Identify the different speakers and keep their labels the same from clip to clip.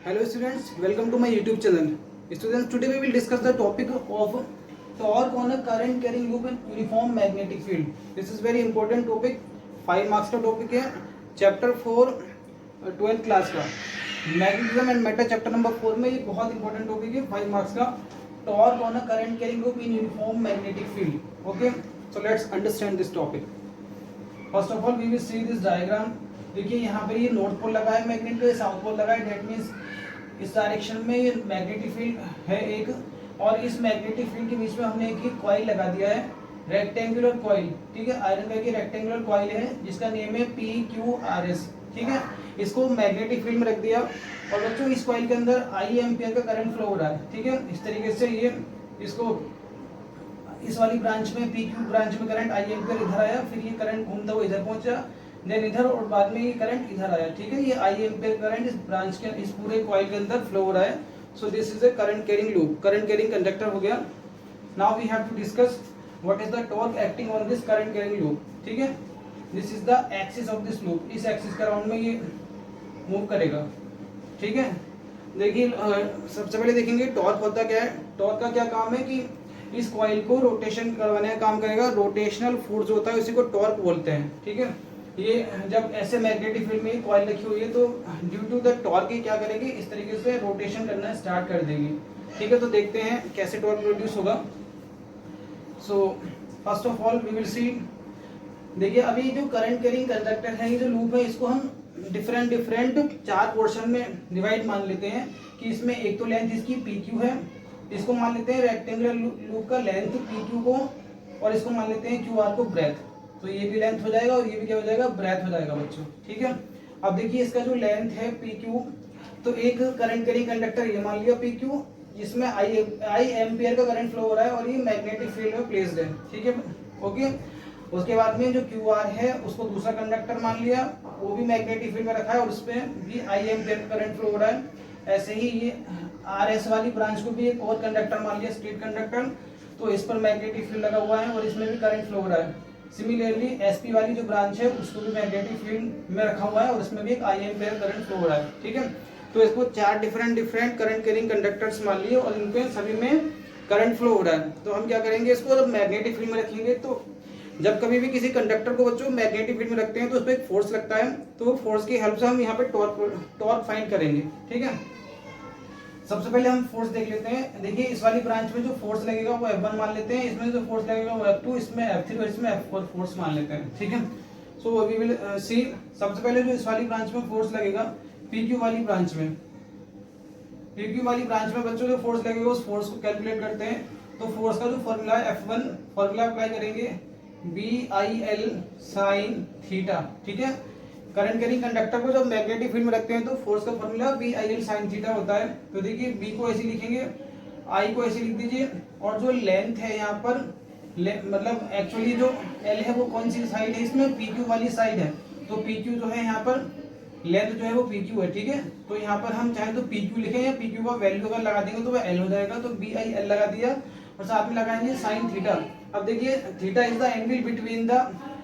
Speaker 1: Hello students, welcome to my YouTube channel. Students, today we will discuss the topic of torque on a current carrying loop in uniform magnetic field. This is very important topic. 5 marks का topic है. Chapter 4 12th class का magnetism and matter chapter number 4 में ये बहुत important topic है. 5 marks का torque on a current carrying loop in uniform magnetic field. Okay, so let's understand this topic. First of all we will see this diagram. देखिए यहाँ पर ये north pole लगा है मैग्नेट का, साउथ पोल लगा है. डेट मीन्स इस डायरेक्शन में ये मैग्नेटिक फील्ड है एक, और इस मैग्नेटिक फील्ड के बीच में हमने एक कॉइल लगा दिया है, रेक्टेंगुलर कॉइल. ठीक है, आयरन का रेक्टेंगुलर कॉइल है जिसका नेम है PQRS. ठीक है, इसको मैग्नेटिक फील्ड में रख दिया. और बच्चों इस कॉइल के अंदर I एम्पियर का करंट फ्लो हो रहा है. ठीक है, इस तरीके से ये इसको इस वाली ब्रांच में PQ ब्रांच में करंट I एम्पियर इधर आया, फिर ये करंट घूमता हुआ इधर पहुंचा, देन इधर, और बाद में ये करंट इधर आया. ठीक है, ये I एम्पियर करंट इस ब्रांच के इस पूरे कॉइल के अंदर फ्लो हो रहा है. So this is a current carrying loop, current carrying conductor हो गया. Now we have to discuss what is the torque acting on this current carrying loop. ठीक है, this is the axis of this loop. इस axis के around में ये move करेगा. ठीक है, देखिए सबसे पहले देखेंगे टॉर्क होता क्या है. टॉर्क का क्या काम है कि इस कॉइल को रोटेशन करवाने का काम करेगा. रोटेशनल फोर्स होता है, उसी को टॉर्क बोलते हैं. ठीक है, ये जब ऐसे मैग्नेटिक फील्ड में कॉइल रखी हुई है तो ड्यू टू द टॉर्क ये क्या करेगी, इस तरीके से रोटेशन करना स्टार्ट कर देगी. ठीक है, तो देखते हैं कैसे टॉर्क प्रोड्यूस होगा. So first of all we will see. देखिए अभी जो करंट कैरिंग कंडक्टर है, ये जो लूप है, इसको हम डिफरेंट 4 पोर्शन में डिवाइड मान लेते हैं. कि इसमें एक तो लेंथ इसकी PQ है, इसको मान लेते हैं रेक्टेंगुलर लूप का लेंथ PQ को, और इसको मान लेते हैं QR को ब्रेथ. तो ये भी लेंथ हो जाएगा और ये भी क्या हो जाएगा, ब्रेथ हो जाएगा बच्चों. ठीक है, अब देखिए इसका जो लेंथ है PQ, तो एक करंट कैरिंग कंडक्टर ये मान लिया PQ, जिसमें I एम्पियर का करंट फ्लो हो रहा है और ये मैग्नेटिक फील्ड में प्लेस्ड है. ठीक है, ओके. उसके बाद में जो QR है उसको दूसरा कंडक्टर मान लिया, वो भी मैग्नेटिक फील्ड में रखा है और उसमें भी I एम्पियर का करंट फ्लो हो रहा है. ऐसे ही ये RS वाली ब्रांच को भी एक और कंडक्टर मान लिया, स्ट्रेट कंडक्टर, तो इस पर मैग्नेटिक फील्ड लगा हुआ है और इसमें भी करंट फ्लो हो रहा है. सिमिलरली SP वाली जो ब्रांच है उसको भी मैग्नेटिक फील्ड में रखा हुआ है और उसमें भी एक I एम्पियर करंट फ्लो हो रहा है. ठीक है, तो इसको 4 डिफरेंट करंट कैरिंग कंडक्टर्स मान लिए और इनके सभी में करंट फ्लो हो रहा है. तो हम क्या करेंगे, इसको जब मैग्नेटिक फील्ड में रखेंगे, तो जब कभी भी किसी कंडक्टर को बच्चों मैग्नेटिक फील्ड में रखते हैं तो उस पर एक फोर्स लगता है, तो फोर्स की हेल्प से हम यहाँ पे टॉर्क फाइंड करेंगे. ठीक है, सबसे पहले हम फोर्स देख लेते हैं. देखिए इस वाली ब्रांच में जो फोर्स लगेगा वो F1 मान लेते हैं, इसमें जो फोर्स लगेगा वो F2, इसमें F3 और इसमें F4 फोर्स मान लेते हैं. ठीक है, सो वी विल सी. सबसे पहले जो इस वाली ब्रांच में फोर्स लगेगा PQ वाली ब्रांच में, PQ वाली ब्रांच में बच्चों जो फोर्स लगेगा उस फोर्स को कैलकुलेट करते हैं. तो फोर्स का जो फॉर्मूला है F1, फॉर्मूला अप्लाई करेंगे BIL sin थीटा. ठीक है, करंट कैरिंग कंडक्टर को जब मैग्नेटिक फील्ड में रखते हैं तो फोर्स का फॉर्मूला BIL sin थीटा होता है. तो देखिए B को ऐसे लिखेंगे, I को ऐसे लिख दीजिए, और जो लेंथ है यहाँ पर मतलब एक्चुअली जो L है वो कौन सी साइड है, इसमें PQ वाली साइड है. तो PQ जो है यहाँ पर लेंथ जो है वो PQ है. ठीक है, तो यहाँ पर हम चाहे तो PQ लिखें या PQ का वैल्यू अगर लगा देंगे तो वह L हो जाएगा. तो BIL लगा दिया और साथ में लगाएंगे साइन थीटा. अब देखिए theta is the angle between the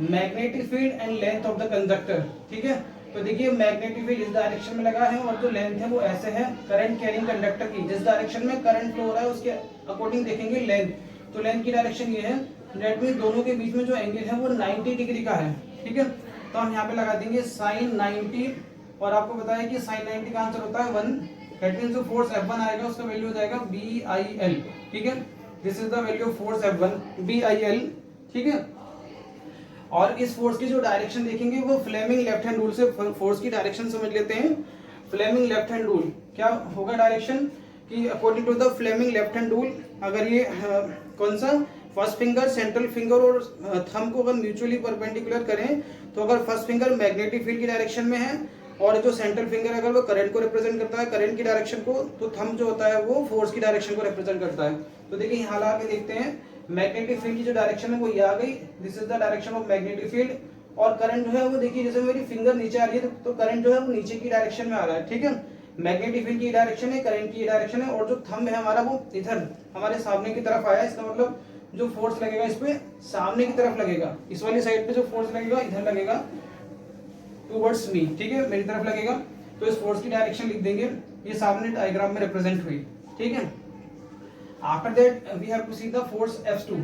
Speaker 1: magnetic field and length of the conductor. ठीक है, तो देखिए मैग्नेटिक फील्ड इस डायरेक्शन में लगा है और जो लेंथ है वो ऐसे है करंट कैरिंग कंडक्टर की. जिस डायरेक्शन में करंट फ्लो हो रहा है उसके अकॉर्डिंग देखेंगे लेंथ. तो लेंथ की डायरेक्शन ये है, दैट मींस दोनों के बीच में जो एंगल है वो 90 डिग्री का है. ठीक है, तो हम यहाँ पे लगा देंगे साइन 90, और आपको बताया कि साइन 90 का आंसर होता है 1. दैट मींस जो फोर्स F1 आएगा उसका वैल्यू हो जाएगा BIL. ठीक है, this is the value of force F1 BIL. ठीक है, और इस फोर्स की जो डायरेक्शन देखेंगे वो फ्लेमिंग लेफ्ट हैंड रूल से फोर्स की डायरेक्शन समझ लेते हैं. फ्लेमिंग लेफ्ट हैंड रूल क्या होगा डायरेक्शन, कि according to the Fleming left hand rule, अगर ये कौन सा फर्स्ट फिंगर, सेंट्रल फिंगर और थंब को अगर म्यूचुअली परपेंडिकुलर करें, तो अगर फर्स्ट फिंगर मैग्नेटिक फील्ड की डायरेक्शन में है और जो सेंट्रल फिंगर अगर वो करंट को रिप्रेजेंट करता है, करंट की डायरेक्शन को, तो थंब जो होता है वो फोर्स की डायरेक्शन को रिप्रेजेंट करता है. तो देखिए यहाँ ला के देखते हैं, मैग्नेटिक फील्ड की जो डायरेक्शन है वो ये आ गई, this is the direction of magnetic field. और करंट जो है वो देखिए जैसे मेरी फिंगर नीचे आ रही है तो करंट जो है वो नीचे की डायरेक्शन में आ रहा है. ठीक है, मैग्नेटिक फील्ड की डायरेक्शन है, करंट की डायरेक्शन है, और जो थंब है हमारा वो इधर हमारे सामने की तरफ आया. इसका मतलब जो फोर्स लगेगा इस पे सामने की तरफ लगेगा, इस वाली साइड पे जो फोर्स लगेगा इधर लगेगा टुवर्ड्स मी. ठीक है, मेरी तरफ लगेगा. तो इस फोर्स की डायरेक्शन लिख देंगे ये सामने डायग्राम में रिप्रेजेंट हुई, ठीक है। After that we have to see the force F2।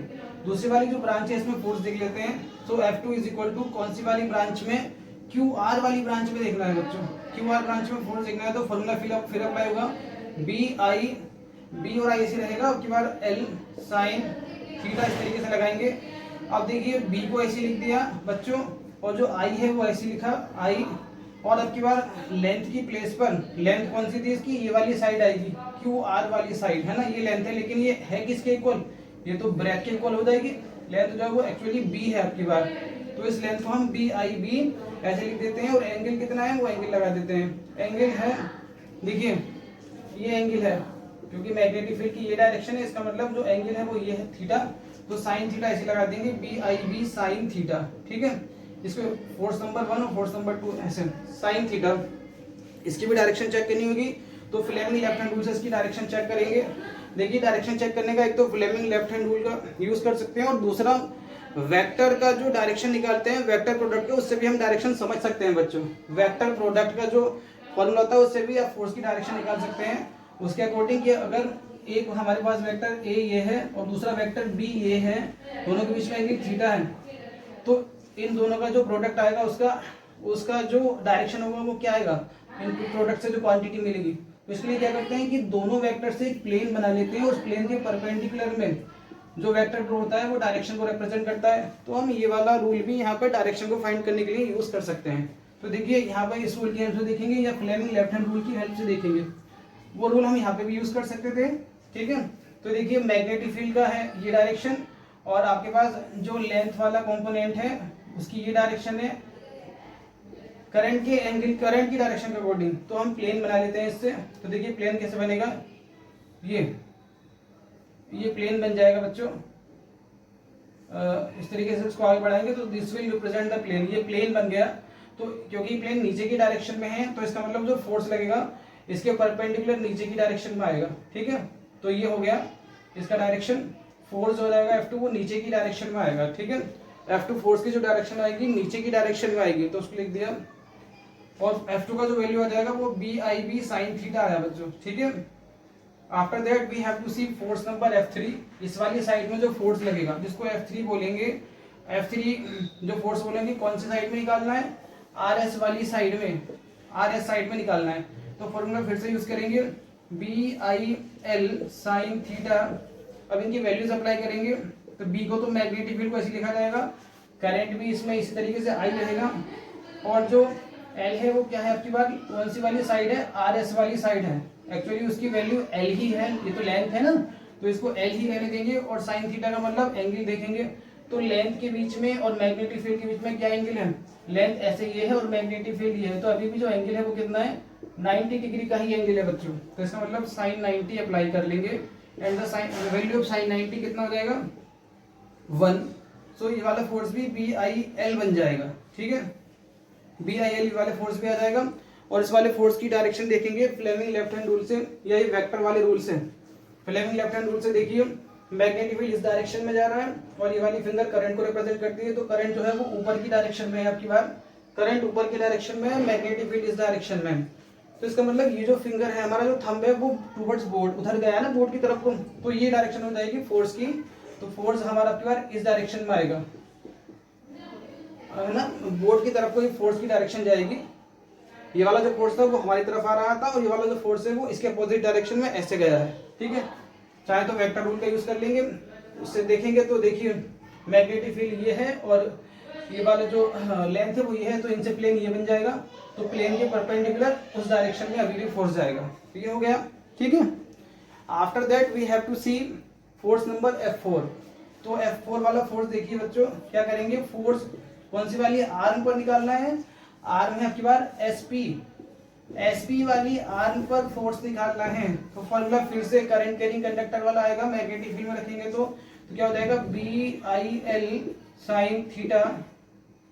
Speaker 1: दूसरी वाली जो ब्रांच है इसमें फोर्स देख लेते हैं। सो F2 इज इक्वल टू कौन सी वाली ब्रांच में, QR वाली ब्रांच में देखना है बच्चों। QR ब्रांच में फोर्स देखना है तो फॉर्मूला फिर अप्लाई होगा, B और I ऐसे रहेगा, उसके बाद L साइन थीटा इस तरीके से लगाएंगे। अब देखिए B को ऐसे लिख दिया बच्चों, और जो I है वो ऐसे लिखा I, और अब की बार लेंथ की प्लेस पर, लेंथ कौन सी थी इसकी, ये वाली साइड आएगी, QR वाली साइड है ना, ये लेंथ है, लेकिन ये है किसके इक्वल, ये तो ब्रेक के इक्वल हो जाएगी। लेंथ जो है वो एक्चुअली B है आपकी बार, तो इस लेंथ को हम BIB ऐसे लिख देते हैं, और एंगल कितना है वो एंगल लगा देते हैं। एंगल है, देखिए ये एंगल है, क्योंकि मैग्नेटिक फील्ड की ये डायरेक्शन है, इसका मतलब जो एंगल है वो ये है थीटा, तो साइन थीटा ऐसे लगा देंगे, BIB साइन थीटा, ठीक है। इसको फोर्स नंबर 1 और फोर्स नंबर 2 ऐसे साइन थीटा। इसकी भी डायरेक्शन चेक करनी होगी, तो फ्लेमिंग लेफ्ट हैंड रूल से इसकी डायरेक्शन चेक करेंगे। देखिए डायरेक्शन चेक करने का एक तो फ्लेमिंग लेफ्ट हैंड रूल का यूज कर सकते हैं, और दूसरा वेक्टर का जो डायरेक्शन निकालते हैं वेक्टर प्रोडक्ट के, उससे भी हम डायरेक्शन समझ सकते हैं बच्चों। वेक्टर प्रोडक्ट का जो फॉर्मूला होता है उससे भी आप फोर्स की डायरेक्शन निकाल सकते हैं, उसके अकॉर्डिंग कि अगर एक हमारे पास वेक्टर A ये है और दूसरा वेक्टर B ये है, दोनों के बीच में एंगल थीटा है, तो इन दोनों का जो प्रोडक्ट आएगा उसका जो डायरेक्शन होगा वो क्या आएगा, इन प्रोडक्ट से जो क्वांटिटी मिलेगी। तो इसलिए क्या करते हैं कि दोनों वेक्टर से एक प्लेन बना लेते हैं, और उस प्लेन के परपेंडिकुलर में जो वेक्टर ड्रॉ होता है वो डायरेक्शन को रिप्रेजेंट करता है। तो हम ये वाला रूल भी यहाँ पर डायरेक्शन को फाइंड करने के लिए यूज कर सकते हैं। तो देखिए यहाँ पर इस रूल की हेल्प से देखेंगे या फ्लेमिंग लेफ्ट हैंड रूल की हेल्प से देखेंगे, वो रूल हम यहाँ पे भी यूज कर सकते थे, ठीक है। तो देखिए मैग्नेटिक फील्ड का है ये डायरेक्शन, और आपके पास जो लेंथ वाला कंपोनेंट है उसकी ये डायरेक्शन है, करंट के एंगल, करंट की डायरेक्शन के अकॉर्डिंग तो हम प्लेन बना लेते हैं इससे। तो देखिए प्लेन कैसे बनेगा, ये प्लेन बन जाएगा बच्चों, इस तरीके से इसको आगे बढ़ाएंगे तो this will represent the plane, ये प्लेन बन गया। तो क्योंकि प्लेन नीचे की डायरेक्शन में है तो इसका मतलब जो फोर्स लगेगा इसके परपेंडिकुलर नीचे की डायरेक्शन में आएगा, ठीक है। तो ये हो गया इसका डायरेक्शन, फोर्स हो जाएगा F2 वो नीचे की डायरेक्शन में आएगा, ठीक है। F2 फोर्स की जो डायरेक्शन आएगी नीचे की डायरेक्शन में आएगी, तो उसको लिख दिया, और F2 का जो वैल्यू आ जाएगा वो BIB साइन थीटा आया बच्चों, ठीक है। After that we have to see force number F3। इस वाली साइड में जो फोर्स लगेगा जिसको F3 बोलेंगे, F3 जो फोर्स बोलेंगे कौन सी साइड में निकालना है, RS वाली साइड में, RS साइड में निकालना है। तो फॉर्मूला फिर से यूज करेंगे, BIL साइन थीटा। अब इनकी वैल्यूज अप्लाई करेंगे, तो B को तो मैग्नेटिक फील्ड को ऐसे लिखा जाएगा, करंट भी इसमें इसी तरीके से I रहेगा, और जो L है वो क्या है आपकी बात, कौन सी वाली साइड है, RS वाली साइड है, एक्चुअली उसकी वैल्यू L ही है, ये तो लेंथ है ना, तो इसको L ही रहने देंगे, और साइन थीटा का मतलब एंगल देखेंगे। तो लेंथ के बीच में और मैग्नेटिक फील्ड के बीच में क्या एंगल है, लेंथ ऐसे ये है और मैग्नेटिक फील्ड ये है, तो अभी भी जो एंगल है वो कितना है, 90 डिग्री का ही एंगल है बच्चों। तो इसका मतलब साइन 90 अप्लाई कर लेंगे, and the sine value of sine 90 कितना हो जाएगा, 1। सो ये वाला फोर्स भी BIL बन जाएगा, ठीक है, BIL वाले फोर्स भी आ जाएगा। और इस वाले फोर्स की डायरेक्शन देखेंगे फ्लेमिंग लेफ्ट हैंड रूल से, या ये वेक्टर वाले रूल से। फ्लेमिंग लेफ्ट हैंड रूल से देखिए मैग्नेटिक फील्ड इस डायरेक्शन में जा रहा है, और ये वाली फिंगर करंट को रिप्रेजेंट करती है, तो करंट जो है वो ऊपर की डायरेक्शन में है आपकी बात, करंट ऊपर की डायरेक्शन में है, मैग्नेटिक फील्ड इस डायरेक्शन में है। तो इसका मतलब ये जो फिंगर है हमारा, जो थंब है वो टुवर्ड्स बोर्ड, उधर गया है ना बोर्ड की तरफ को, तो ये डायरेक्शन हो जाएगी फोर्स की। तो फोर्स हमारा आपकी बार इस डायरेक्शन में आएगा, है ना, बोर्ड की तरफ को ये फोर्स की डायरेक्शन जाएगी। ये वाला जो फोर्स था वो हमारी तरफ आ रहा था, और ये वाला जो फोर्स है वो इसके अपोजिट डायरेक्शन में ऐसे गया है, ठीक है। चाहे तो वेक्टर रूल का यूज कर लेंगे, उससे देखेंगे तो देखिए मैग्नेटिक फील्ड ये है और ये वाला जो लेंथ है वो ये है, तो इनसे प्लेन ये बन जाएगा, तो प्लेन के परपेंडिकुलर उस डायरेक्शन में अभी भी फोर्स जाएगा, तो ये हो गया, ठीक है। After that we have to see force number F4। तो F4 वाला फोर्स देखिए बच्चों, क्या करेंगे, फोर्स कौन सी वाली आर्म पर निकालना है, आर्म है आपकी बार SP वाली आर्म पर फोर्स निकालना है। तो फॉर्मूला फिर से करंट कैरिंग कंडक्टर वाला आएगा, मैग्नेटिक फील्ड में रखेंगे तो क्या हो जाएगा, BIL साइन थीटा,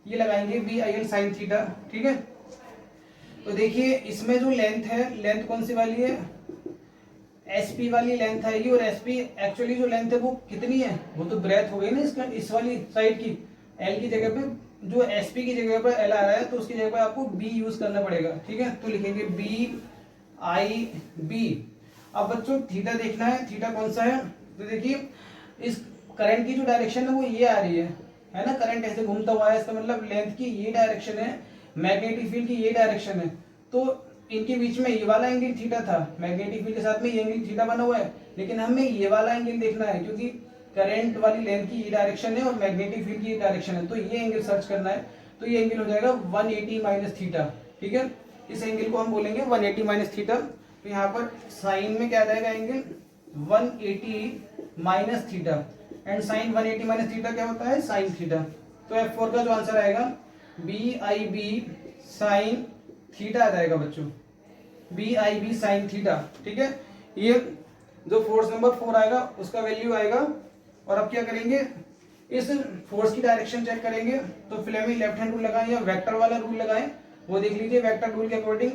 Speaker 1: ये लगाएंगे BIL साइन थीटा, ठीक है। तो देखिए इसमें जो लेंथ है, लेंथ कौन सी वाली है, SP वाली लेंथ आएगी, और SP एक्चुअली जो लेंथ है वो कितनी है, वो तो ब्रेथ हो गई ना इसका, इस वाली साइड की, L की जगह पे जो SP की जगह पर L आ रहा है, तो उसकी जगह पर आपको B यूज करना पड़ेगा, ठीक है। तो लिखेंगे आई बी। अब बच्चों थीटा देखना है, थीटा कौन सा है, तो देखिए इस करंट की जो डायरेक्शन है वो ये आ रही है ना, करंट ऐसे घूमता हुआ है, इसका मतलब लेंथ की ये डायरेक्शन है, मैग्नेटिक फील्ड की ये डायरेक्शन है, तो इनके बीच में ये वाला एंगल थीटा था, मैग्नेटिक फील्ड के साथ में ये एंगल थीटा बना हुआ है, लेकिन हमें ये वाला एंगल देखना है क्योंकि करंट वाली लेंथ की ये डायरेक्शन है और मैग्नेटिक फील्ड की ये डायरेक्शन है, तो ये एंगल सर्च करना है, तो ये एंगल हो जाएगा 180 माइनस थीटा। ठीक है, इस एंगल को हम बोलेंगे 180 माइनस थीटा। तो यहाँ पर साइन में क्या रहेगा angle 180 minus theta, and sine 180 minus theta क्या होता है, साइन थीटा। तो F4 का जो आंसर आएगा BIB साइन थीटा आ जाएगा बच्चों, BIB साइन थीटा। ठीक है, ये जो फोर्स नंबर 4 आएगा उसका वैल्यू आएगा। और अब क्या करेंगे, इस फोर्स की डायरेक्शन चेक करेंगे, तो फ्लेमिंग लेफ्ट हैंड रूल लगाएं या वेक्टर वाला रूल लगाएं, वो देख लीजिए वेक्टर रूल के अकॉर्डिंग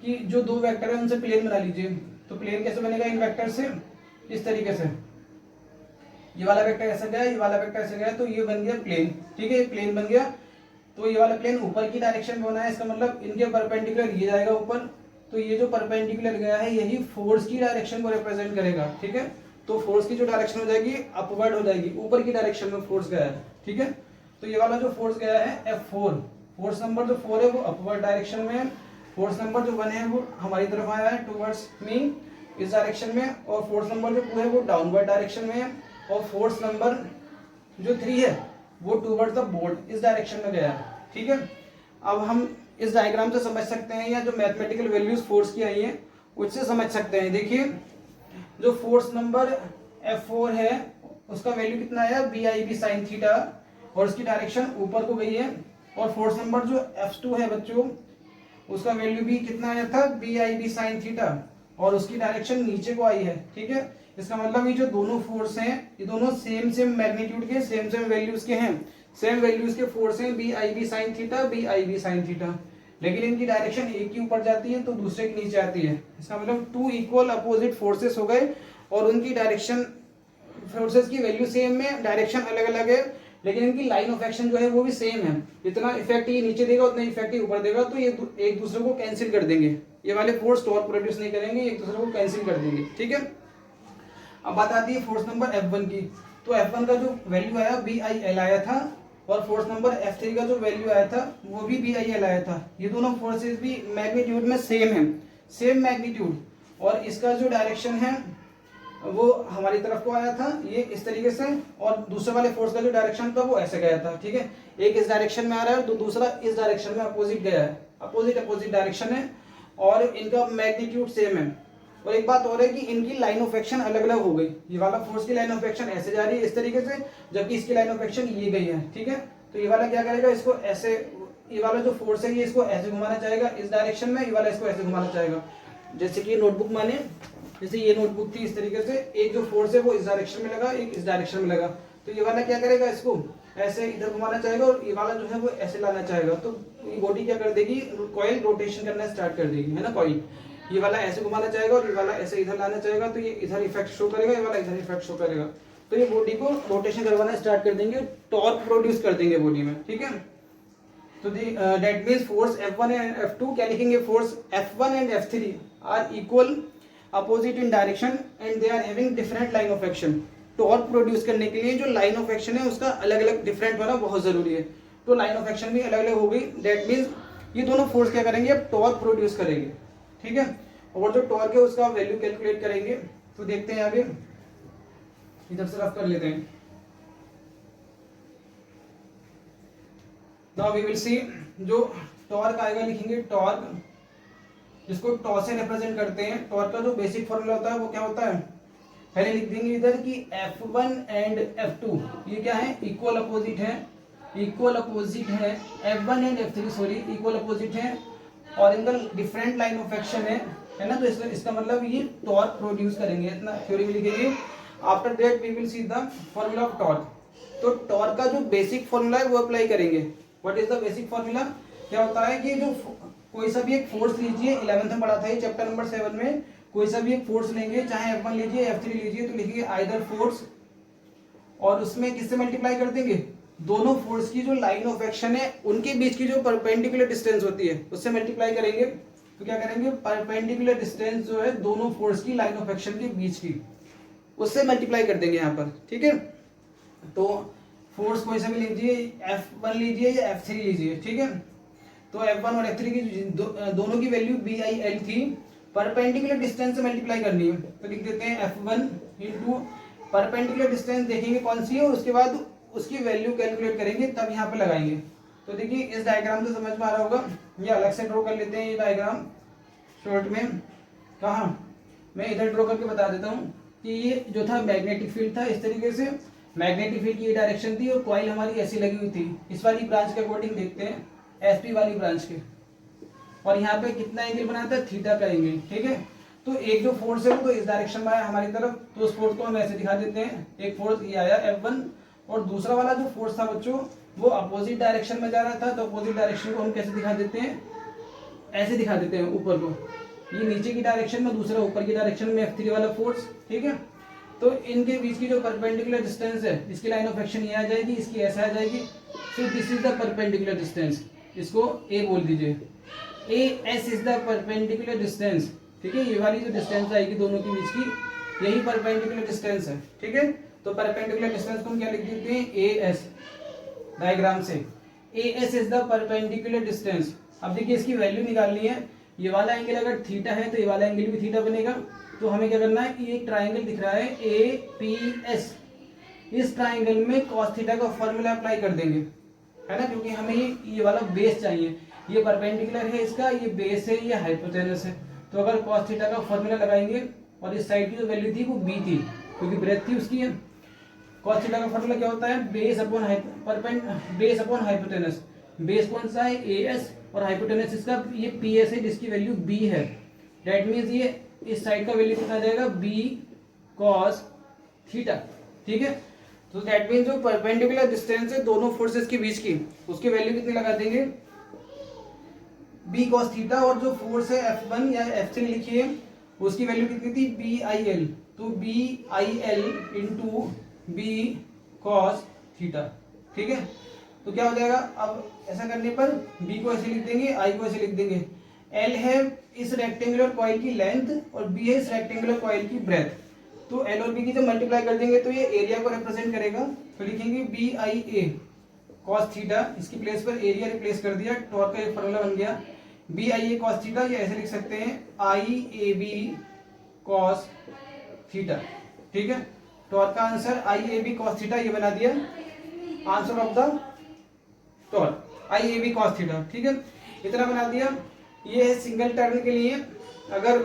Speaker 1: कि जो दो वेक्टर है उनसे प्लेन बना लीजिए। तो प्लेन कैसे बनेगा इन वेक्टर से, इस तरीके से, ये वाला वेक्टर ऐसा गया, ये वाला वेक्टर ऐसा गया, तो ये बन गया प्लेन। ठीक है, ये प्लेन बन गया, तो ये वाला प्लेन ऊपर की डायरेक्शन में बना है, इसका मतलब इनके परपेंडिकुलर ये जाएगा ऊपर, तो ये जो परपेंडिकुलर गया है यही फोर्स की डायरेक्शन को रिप्रेजेंट करेगा। ठीक है, तो फोर्स की जो डायरेक्शन हो जाएगी अपवर्ड हो जाएगी, ऊपर की डायरेक्शन में फोर्स गया है। ठीक है, तो ये वाला जो फोर्स गया है F4, फोर्स नंबर जो 4 है वो अपवर्ड डायरेक्शन में है, फोर्स नंबर जो 1 है वो हमारी तरफ आया है टुवर्ड्स मी इस डायरेक्शन में, और फोर्स नंबर जो 2 है वो डाउनवर्ड डायरेक्शन में है, और फोर्स नंबर जो 3 है वो टुवर्ड्स द बोर्ड इस डायरेक्शन में गया है। ठीक है, अब हम इस डायग्राम से समझ सकते हैं या जो मैथमेटिकल वैल्यूज फोर्स की आई हैं उससे समझ सकते हैं। देखिए जो फोर्स नंबर F4 है उसका वैल्यू कितना आया BIB साइन थीटा, और उसकी डायरेक्शन ऊपर को गई है, और फोर्स नंबर जो F2 है बच्चों उसका वैल्यू भी कितना आया था BIB साइन थीटा, और उसकी डायरेक्शन नीचे को आई है। ठीक है, इसका मतलब ये जो दोनों फोर्स हैं ये दोनों सेम मैग्नीट्यूड के, सेम वैल्यूज के हैं, सेम वैल्यूज के फोर्स हैं BIB sine theta, BIB sine theta, लेकिन इनकी डायरेक्शन एक की ऊपर जाती है तो दूसरे की नीचे आती है। इसका मतलब टू इक्वल अपोजिट फोर्सेस हो गए और उनकी डायरेक्शन फोर्सेस की वैल्यू सेम है, डायरेक्शन अलग अलग है, लेकिन इनकी लाइन ऑफ एक्शन जो है वो भी सेम है। जितना इफेक्ट ये नीचे देगा उतना इफेक्ट ये ऊपर देगा, तो ये एक दूसरे को कैंसिल कर देंगे, ये वाले फोर्स टॉर्क प्रोड्यूस नहीं करेंगे, एक दूसरे को कैंसिल कर देंगे। ठीक है, अब बात आती है फोर्स नंबर F1 की। तो F1 का जो वैल्यू आया BIL आया था, और फोर्स नंबर F3 का जो वैल्यू आया था वो भी BIL आया था। ये दोनों फोर्सेस भी मैग्नीट्यूड में सेम है, सेम मैग्नीट्यूड, और इसका जो डायरेक्शन है वो हमारी तरफ को आया था ये इस तरीके से, और दूसरे वाले फोर्स का जो डायरेक्शन था वो ऐसे गया था। ठीक है, एक इस डायरेक्शन में आ रहा है तो दूसरा इस डायरेक्शन में अपोजिट गया है, अपोजिट डायरेक्शन है, और इनका मैग्नीट्यूड सेम है। और एक बात और है कि इनकी लाइन ऑफ एक्शन अलग अलग हो गई, ये वाला फोर्स की लाइन ऑफ एक्शन ऐसे जा रही है इस तरीके से, जबकि इसकी लाइन ऑफ एक्शन ये गई है। ठीक है, तो ये वाला क्या करेगा, इसको ऐसे, ये वाला जो फोर्स है ये इसको ऐसे घुमाना चाहेगा इस डायरेक्शन में, ये वाला इसको ऐसे घुमाना चाहेगा। जैसे कि नोटबुक माने, जैसे ये नोटबुक थी इस तरीके से, एक जो फोर्स है वो इस डायरेक्शन में लगा, एक इस डायरेक्शन में लगा, तो ये वाला क्या करेगा, इसको ऐसे इधर घुमाना चाहेगा, और ये वाला जो है वो ऐसे लाना चाहेगा, तो ये बॉडी क्या कर देगी, कॉइल रोटेशन करना स्टार्ट कर देगी, है ना कॉइल। ये वाला ऐसे घुमाना चाहेगा और ये वाला ऐसे इधर लाना चाहेगा, तो ये इधर इफेक्ट शो करेगा, ये वाला इधर इफेक्ट शो करेगा, तो ये बॉडी को रोटेशन करवाना स्टार्ट कर देंगे, टॉर्क प्रोड्यूस कर देंगे बॉडी में। ठीक है, तो that means force F1 and F2 क्या लिखेंगे, force F1 and F3 are equal opposite in direction and they are having different line of action. Torque produce करने के लिए जो लाइन ऑफ एक्शन है उसका अलग अलग डिफरेंट होना बहुत जरूरी है, तो लाइन ऑफ एक्शन भी अलग अलग हो गई। दैट मींस ये दोनों फोर्स क्या करेंगे, अब टॉर्क प्रोड्यूस करेंगे। ठीक है, और जो टॉर्क है उसका वैल्यू कैलकुलेट करेंगे, तो देखते हैं आगे, इधर से रफ कर लेते हैं। नाउ वी विल सी, जो टॉर्क आएगा लिखेंगे टॉर्क, जिसको टॉ से रिप्रेजेंट करते हैं। टॉर्क का जो बेसिक फॉर्मूला होता है वो क्या होता है, पहले लिख देंगे इधर कि F1 एंड F2 ये क्या है, इक्वल अपोजिट है, इक्वल अपोजिट है, F1 and F3 sorry equal opposite है, और इनका डिफरेंट लाइन ऑफ एक्शन है ना, तो इसका मतलब ये टॉर्क प्रोड्यूस करेंगे, इतना थ्योरी में लिखेंगे। After that we will see the formula of torque. तो टॉर्क का जो बेसिक फॉर्मूला है वो अप्लाई करेंगे। What is the basic formula, क्या होता है कि जो कोई सा भी एक फोर्स लीजिए, 11th में पढ़ा था ये चैप्टर नंबर 7 में, कोई सा भी एक फोर्स लेंगे, चाहे F1 लीजिए F3 लीजिए, तो लिखिए आइदर फोर्स, और उसमें किससे मल्टीप्लाई कर देंगे, दोनों फोर्स की जो लाइन ऑफ एक्शन है उनके बीच की जो परपेंडिकुलर डिस्टेंस होती है उससे मल्टीप्लाई करेंगे। तो क्या करेंगे, परपेंडिकुलर डिस्टेंस जो है दोनों फोर्स की लाइन ऑफ एक्शन के बीच की, उससे मल्टीप्लाई कर देंगे यहाँ पर, ठीक है। तो फोर्स कोई सा भी लीजिए, F1 लीजिए या F3 लीजिए, ठीक है। तो F1 और F3 की दोनों की वैल्यू BIL थी, परपेंडिकुलर डिस्टेंस से मल्टीप्लाई करनी है, तो लिख देते हैं F1 इंटू परपेंडिकुलर डिस्टेंस देखेंगे कौन सी है, उसके बाद उसकी वैल्यू कैलकुलेट करेंगे, तब यहाँ पे लगाएंगे। तो देखिए इस डायग्राम से समझ में आ रहा होगा, ये अलग से ड्रॉ कर लेते हैं ये डायग्राम शॉर्ट में। कहाँ, मैं इधर ड्रॉ करके बता देता हूँ कि ये जो था मैग्नेटिक फील्ड था, इस तरीके से मैग्नेटिक फील्ड की ये डायरेक्शन थी और कॉइल हमारी ऐसी लगी हुई थी। इस वाली ब्रांच के अकॉर्डिंग देखते हैं, SP वाली ब्रांच के, और यहाँ पे कितना एंगल बना था, थीटा का एंगल, ठीक है। तो एक जो फोर्स है वो तो इस डायरेक्शन में आया हमारी तरफ, तो उस फोर्स को हम ऐसे दिखा देते हैं, एक फोर्स ये आया F1, और दूसरा वाला जो फोर्स था बच्चों वो अपोजिट डायरेक्शन में जा रहा था, तो अपोजिट डायरेक्शन को हम कैसे दिखा देते हैं, ऐसे दिखा देते हैं, ऊपर को, ये नीचे की डायरेक्शन में, दूसरा ऊपर की डायरेक्शन में F3 वाला फोर्स, ठीक है। तो इनके बीच की जो परपेंडिकुलर डिस्टेंस है, इसकी लाइन ऑफ एक्शन ये आ जाएगी, इसकी ऐसा आ जाएगी, सो this is the perpendicular distance, इसको A बोल दीजिए, AS is the perpendicular distance, ठीक है। ये वाली जो डिस्टेंस आएगी दोनों के बीच की, यही परपेंडिकुलर डिस्टेंस है, ठीक है। तो परपेंडिकुलर डिस्टेंस को हम क्या लिख देते हैं, AS, डायग्राम से AS is the perpendicular distance. अब देखिए इसकी वैल्यू निकालनी है, ये वाला एंगल अगर थीटा है तो ये वाला एंगल भी थीटा बनेगा, तो हमें क्या करना है, ये एक ट्राइंगल दिख रहा है APS, इस ट्राइंगल में cos थीटा का फॉर्मूला अप्लाई कर देंगे, है ना, क्योंकि हमें ये वाला बेस चाहिए, ये परपेंडिकुलर है इसका, ये बेस है, ये हाइपोटेनस है, तो अगर cos थीटा का फॉर्मूला लगाएंगे, और इस साइड की जो वैल्यू थी वो B थी क्योंकि ब्रेथ थी उसकी है, cos थीटा का फॉर्मूला क्या होता है, बेस अपॉन हाइपोटेनस, बेस कौन सा है, AS, और हाइपोटेनस इसका ये PS है जिसकी वैल्यू B है, दैट मींस ये इस साइड का वैल्यू कितना आ जाएगा, B cos थीटा, ठीक है। तो दैट मींस जो परपेंडिकुलर डिस्टेंस है दोनों फोर्सेस के बीच की, उसकी वैल्यू कितनी लगा देंगे, B cos थीटा, और जो फोर्स है F1 या F3 लिखिए, उसकी वैल्यू कितनी थी, BIL, तो BIL into B cos theta, ठीक है। तो क्या हो जाएगा, अब ऐसा करने पर B को ऐसे लिख देंगे, I को ऐसे लिख देंगे, L है इस रेक्टेंगुलर कॉइल की लेंथ और B है इस रेक्टेंगुलर कॉइल की ब्रेथ, तो L और B की जब मल्टीप्लाई कर देंगे तो ये एरिया को रिप्रेजेंट करेगा, तो लिखेंगे BIA cos थीटा, इसकी प्लेस पर एरिया रिप्लेस कर दिया, टॉर्क का एक फॉर्मूला बन गया BIA cos थीटा, ये ऐसे लिख सकते हैं IAB cos थीटा, ठीक है। टॉर्क का आंसर IAB cos थीटा ये बना दिया, answer of the torque IAB cos theta, ठीक है, इतना बना दिया। ये है सिंगल टर्न के लिए, अगर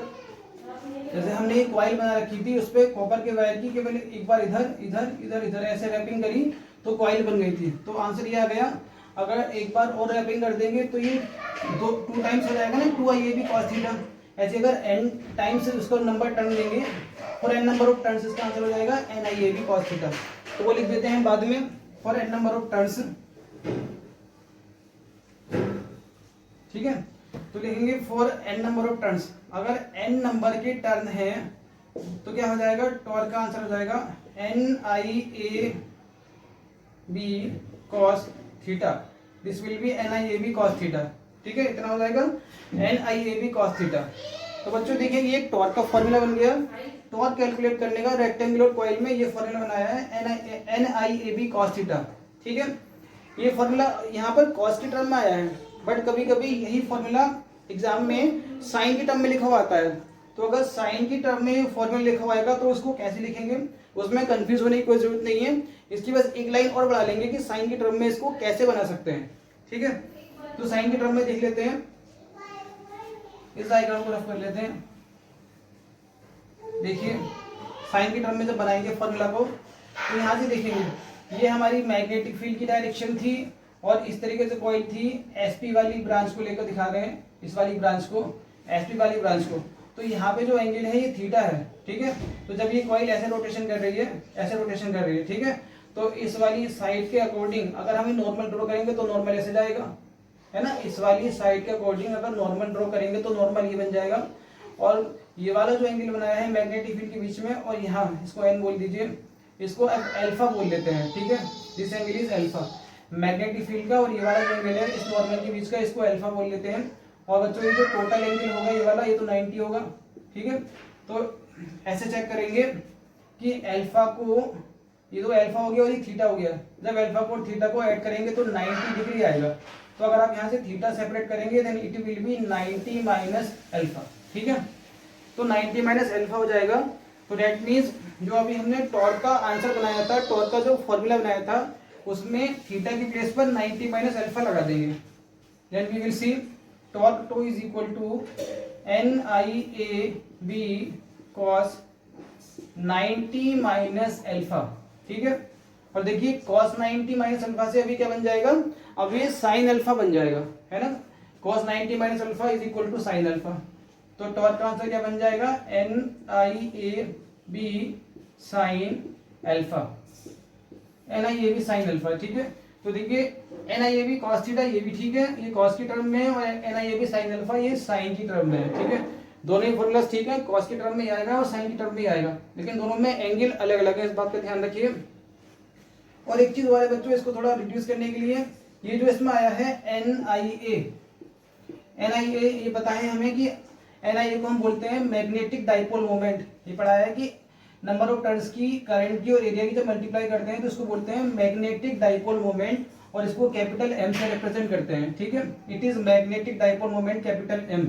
Speaker 1: जैसे हमने एक कॉइल बना रखी थी उस पर कॉपर के वायर की केवल एक बार इधर इधर इधर इधर ऐसे रैपिंग करी तो कॉइल बन गई थी, तो आंसर ये आ गया। अगर एक बार और रैपिंग कर देंगे तो ये टू टाइम्स हो जाएगा ना, 2IAB cos थीटा, ऐसे अगर n टाइम्स उसको नंबर टर्न लेंगे for n number of turns, इसका आंसर हो जाएगा NIAB cos थीटा, तो वो लिख देते हैं बाद में for n number of turns, ठीक है। तो लिखेंगे for n number of turns, अगर n नंबर के टर्न है तो क्या हो जाएगा, टॉर्क का आंसर हो जाएगा NIAB cos theta, this will be NIAB cos theta, ठीक है, इतना हो जाएगा NIAB cos थीटा। तो बच्चों देखिए ये एक टॉर्क का फॉर्मूला बन गया, टॉर्क कैलकुलेट करने का रेक्टेंगुलर कॉइल में ये फॉर्मूला बनाया है NIAB cos थीटा, ठीक है। ये फॉर्मूला यहाँ पर cos के टर्म में आया है, बट कभी कभी यही फॉर्मूला एग्जाम में साइन की टर्म में लिखा हुआ आता है, तो अगर साइन की टर्म में फॉर्मूला लिखा हुआ आएगा तो उसको कैसे लिखेंगे, उसमें कंफ्यूज होने की कोई जरूरत नहीं है, इसकी बस एक लाइन और बढ़ा लेंगे कि साइन की टर्म में इसको कैसे बना सकते हैं, ठीक है। तो साइन की टर्म में देख लेते हैं, इस डायग्राम को रफ कर लेते हैं। देखिए साइन की टर्म में जब बनाएंगे फॉर्मूला को तो यहाँ से देखेंगे ये हमारी मैग्नेटिक फील्ड की डायरेक्शन थी और इस तरीके से कॉइल थी, SP वाली ब्रांच को लेकर दिखा रहे हैं, इस वाली ब्रांच को, SP वाली ब्रांच को, तो यहाँ पे जो एंगल है ये थीटा है, ठीक है। तो जब ये कॉइल ऐसे रोटेशन कर रही है, ऐसे रोटेशन कर रही है, ठीक है, तो इस वाली साइड के अकॉर्डिंग अगर हम नॉर्मल ड्रॉ करेंगे तो नॉर्मल ऐसे जाएगा, है ना, इस वाली साइड के अकॉर्डिंग अगर नॉर्मल ड्रॉ करेंगे तो नॉर्मल ये बन जाएगा, और ये वाला जो एंगल बनाया है मैग्नेटिक फील्ड के बीच में, और यहाँ इसको n बोल दीजिए, इसको अल्फा बोल लेते हैं, ठीक है, this angle is alpha, magnetic field का और ये वाला जो एंगल है इस नॉर्मल के बीच का, इसको अल्फा बोल लेते हैं, और बच्चों ये जो टोटल एंगल होगा ये वाला, ये तो 90 होगा, ठीक है। तो ऐसे चेक करेंगे कि अल्फा को, ये तो अल्फा हो गया और ये थीटा हो गया, जब अल्फा को और थीटा को ऐड करेंगे तो 90 डिग्री आएगा। तो अगर आप यहाँ से थीटा सेपरेट करेंगे then it will be 90 minus alpha, ठीक है। तो 90 माइनस अल्फा हो जाएगा। तो दैट मीन्स जो अभी हमने टॉर्क का आंसर बनाया था, टॉर्क का जो फॉर्मूला बनाया था, उसमें थीटा की प्लेस पर 90 माइनस अल्फा लगा देंगे। Then we will see torque tau is equal to NIAB cos 90 minus alpha, ठीक है। और देखिए कॉस 90 माइनस अल्फा से अभी क्या बन जाएगा, अब ये साइन अल्फा बन जाएगा, है ना। Cos 90 minus alpha is equal to sine alpha. तो टॉर्क का आंसर क्या बन जाएगा, NIAB sine alpha, NIAB sine alpha, ठीक है। तो देखिए NIAB कॉस थीटा ये भी ठीक है, ये कॉस की टर्म में है, और NIAB साइन अल्फा ये साइन की टर्म में है, ठीक है। दोनों ही फॉर्मूलास ठीक है, कॉस की टर्म में आएगा और साइन की टर्म में आएगा, लेकिन दोनों में एंगल अलग अलग है, इस बात का ध्यान रखिए। और एक चीज और है बच्चों, इसको थोड़ा रिड्यूस करने के लिए, ये जो इसमें आया है NIA ये पता है हमें कि NIA को हम बोलते हैं मैग्नेटिक डाइपोल मोमेंट। ये पढ़ा है कि नंबर ऑफ टर्न्स की, करंट की और एरिया की जब मल्टीप्लाई करते हैं तो इसको बोलते हैं मैग्नेटिक डाइपोल मोमेंट, और इसको कैपिटल M से रिप्रेजेंट करते हैं, ठीक है। It is magnetic dipole moment capital M,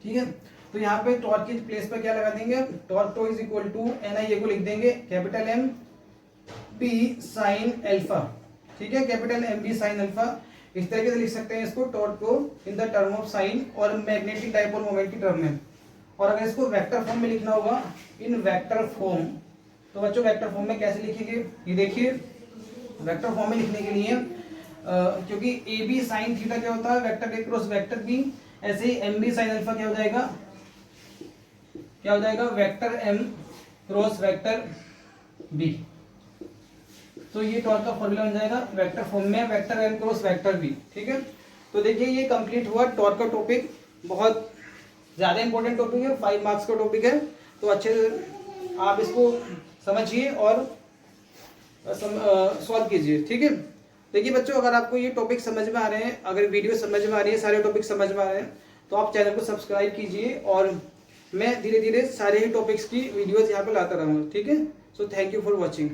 Speaker 1: ठीक है। तो यहाँ पे टॉर्क की प्लेस पर क्या लगा देंगे, torque tau is equal to NIA को लिख देंगे capital M P sine alpha, ठीक है, capital M P sine alpha. इस तरीके से लिख सकते हैं इसको, टॉर्क को in the term of sine और मैग्नेटिक डाइपोल मोमेंट की टर्म में। और अगर इसको वेक्टर फॉर्म में लिखना होगा, इन वेक्टर फॉर्म, तो बच्चों वेक्टर फॉर्म में कैसे लिखेंगे, ये देखिए वेक्टर फॉर्म में लिखने के लिए क्योंकि ए बी साइन थीटा क्या होता है, vector A cross vector B, ऐसे ही एम बी साइन अल्फा क्या हो जाएगा, vector M cross vector B. तो ये टॉर्क का फॉर्मूला बन जाएगा वेक्टर फॉर्म में, vector M cross vector B, ठीक है। तो देखिए ये कंप्लीट हुआ टॉर्क का टॉपिक, बहुत ज्यादा इंपॉर्टेंट टॉपिक है, 5 मार्क्स का टॉपिक है। तो अच्छे से आप इसको समझिए और सॉल्व कीजिए, ठीक है। देखिए बच्चों, अगर आपको ये टॉपिक समझ में आ रहे हैं, अगर वीडियो समझ में आ रही है, सारे टॉपिक समझ में आ रहे हैं, तो आप चैनल को सब्सक्राइब कीजिए, और मैं धीरे धीरे सारे ही टॉपिक्स की वीडियोस यहाँ पे लाता रहूँगा, ठीक है। So thank you for watching.